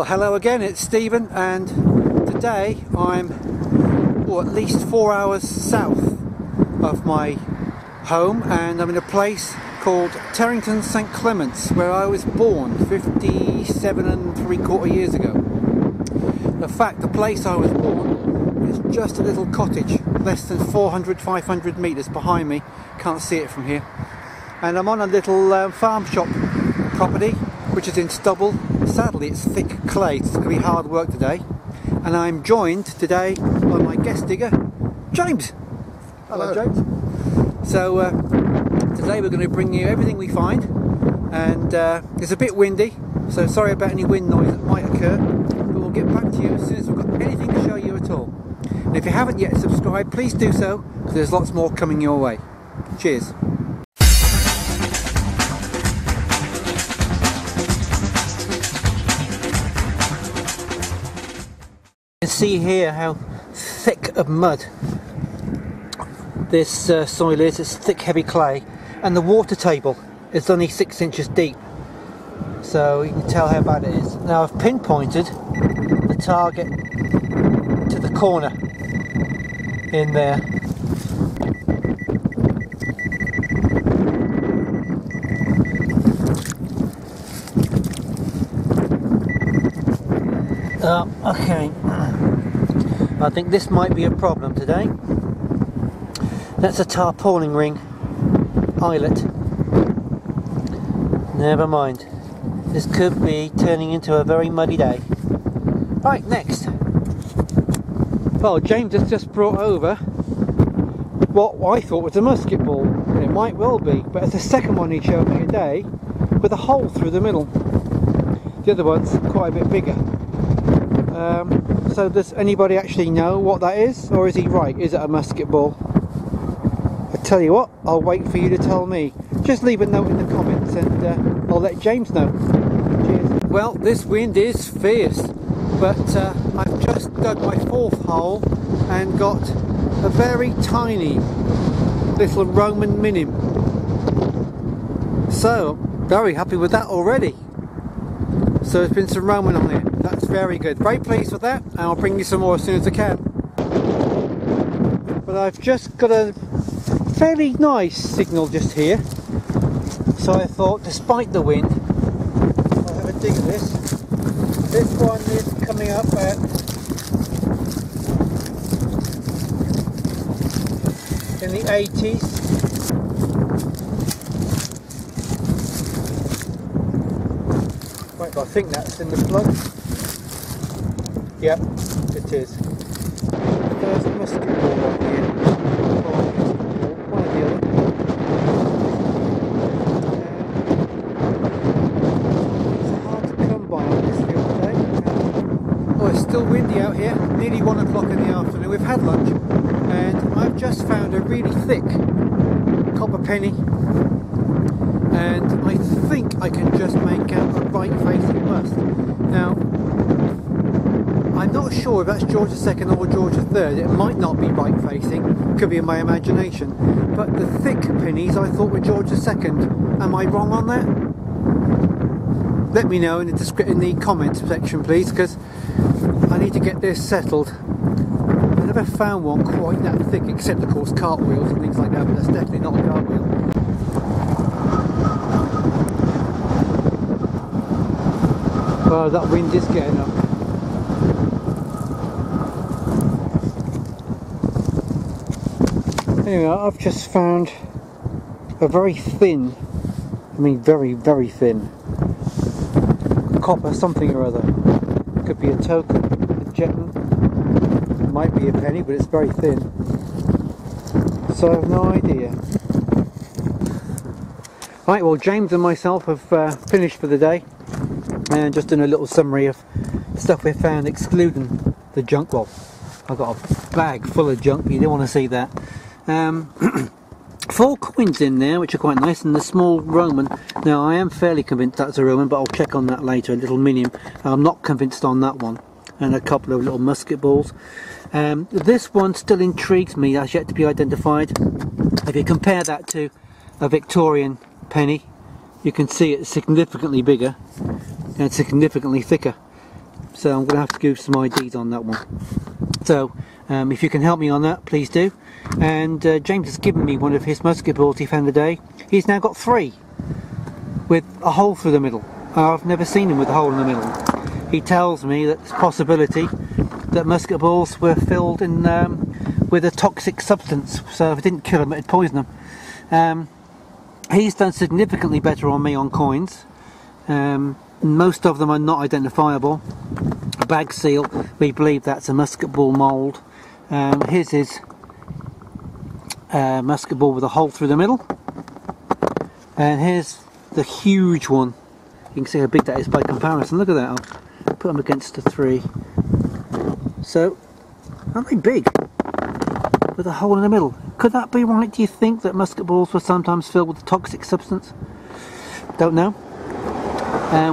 Well, hello again, it's Stephen, and today I'm at least 4 hours south of my home, and I'm in a place called Terrington St Clements, where I was born 57 3/4 years ago. In fact, the place I was born is just a little cottage, less than 400-500 metres behind me. Can't see it from here. And I'm on a little farm shop property, which is in stubble. Sadly, it's thick clay, so it's going to be hard work today. And I'm joined today by my guest digger, James. Hello, James. So today we're going to bring you everything we find, and it's a bit windy, so sorry about any wind noise that might occur, but we'll get back to you as soon as we've got anything to show you at all. And if you haven't yet subscribed, please do so, because there's lots more coming your way. Cheers. You can see here how thick of mud this soil is. It's thick, heavy clay, and the water table is only 6 inches deep, so you can tell how bad it is. Now I've pinpointed the target to the corner in there. Okay, I think this might be a problem today. That's a tarpaulin ring eyelet. Never mind. This could be turning into a very muddy day. Right, next. Well, James has just brought over what I thought was a musket ball. It might well be, but it's the second one he showed me today with a hole through the middle. The other one's quite a bit bigger. So does anybody actually know what that is, or is he right? Is it a musket ball? I tell you what, I'll wait for you to tell me. Just leave a note in the comments and I'll let James know. Cheers. Well, this wind is fierce, but I've just dug my fourth hole and got a very tiny little Roman minim. So, very happy with that already. So there's been some Roman on it. That's very good. Very pleased with that, and I'll bring you some more as soon as I can. But I've just got a fairly nice signal just here, so I thought, despite the wind, I'll have a dig at this. This one is coming up at in the 80s. Right, I think that's in the plug. Yep, it is. There's a musket ball on here. One or the other. It's hard to come by on this field today. Oh, it's still windy out here. Nearly 1 o'clock in the afternoon. We've had lunch, and I've just found a really thick copper penny, and I think I can just make out a right facing bust. Now, I'm not sure if that's George II or George III. It might not be right facing, could be in my imagination, but the thick pennies I thought were George II. Am I wrong on that? Let me know in the comments section, please, because I need to get this settled. I never found one quite that thick, except of course cartwheels and things like that, but that's definitely not a cartwheel. Oh, that wind is getting up. Anyway, I've just found a very thin, I mean very, very thin copper something or other. Could be a token, a jeton, it might be a penny, but it's very thin. So I have no idea. Right, well, James and myself have finished for the day, and just doing a little summary of stuff we found, excluding the junk. Well, I've got a bag full of junk, but you don't want to see that. 4 coins in there, which are quite nice, and the small Roman. Now, I am fairly convinced that's a Roman, but I'll check on that later. A little minium. I'm not convinced on that one. And a couple of little musket balls. This one still intrigues me. That's yet to be identified. If you compare that to a Victorian penny, you can see it's significantly bigger and significantly thicker. so I'm going to have to give some IDs on that one. So if you can help me on that, please do. And James has given me one of his musket balls he found today. He's now got 3 with a hole through the middle. I've never seen him with a hole in the middle. He tells me that there's a possibility that musket balls were filled in with a toxic substance, so if it didn't kill them, it'd poison them. He's done significantly better on me on coins. Most of them are not identifiable. A bag seal, we believe that's a musket ball mould. His is a musket ball with a hole through the middle. And here's the huge one. You can see how big that is by comparison. Look at that. I'll put them against the 3. So, aren't they big? With a hole in the middle. Could that be right, do you think, that musket balls were sometimes filled with a toxic substance? Don't know.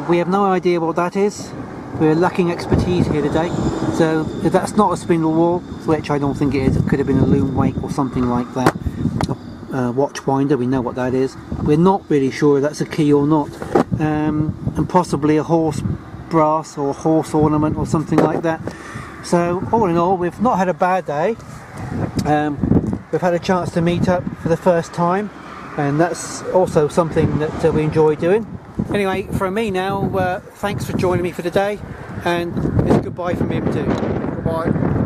We have no idea what that is. We're lacking expertise here today. So if that's not a spindle whorl, which I don't think it is, it could have been a loom weight or something like that. A watch winder, we know what that is. We're not really sure if that's a key or not. And possibly a horse brass or horse ornament or something like that. So all in all, we've not had a bad day. We've had a chance to meet up for the first time, and that's also something that we enjoy doing. Anyway, from me now, thanks for joining me for today, and it's goodbye from him too. Goodbye.